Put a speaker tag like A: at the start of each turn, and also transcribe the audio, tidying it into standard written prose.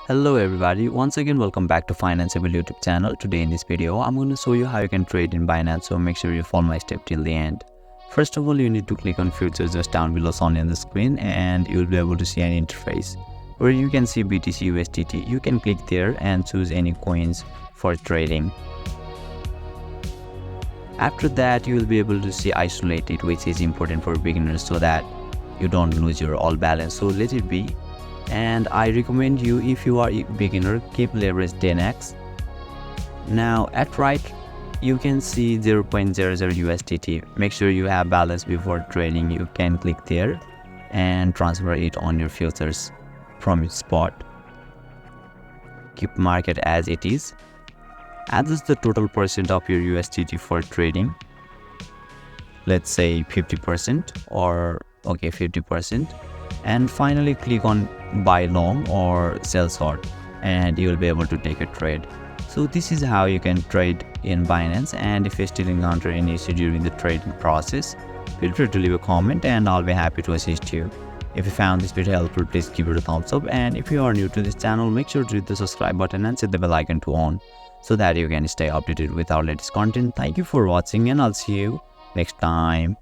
A: Hello everybody, once again welcome back to Financeable YouTube channel. Today in this video I'm going to show you how you can trade in Binance, so make sure you follow my step till the end. First of all, you need to click on futures just down below on the screen and you will be able to see an interface where you can see BTC USDT. You can click there and choose any coins for trading. After that, you will be able to see isolated, which is important for beginners so that you don't lose your all balance. So let it be. And I recommend you, if you are a beginner, keep leverage 10x. Now at right you can see 0.00 USDT. Make sure you have balance before trading. You can click there and transfer it on your futures from your spot. Keep market as it is. Adjust the total percent of your USDT for trading. Let's say 50% or 50%. And finally click on buy long or sell short and you will be able to take a trade. So this is how you can trade in Binance, and if you still encounter any issue during the trading process, feel free to leave a comment and I'll be happy to assist you. If you found this video helpful, please give it a thumbs up, and if you are new to this channel, make sure to hit the subscribe button and set the bell icon to on so that you can stay updated with our latest content. Thank you for watching and I'll see you next time.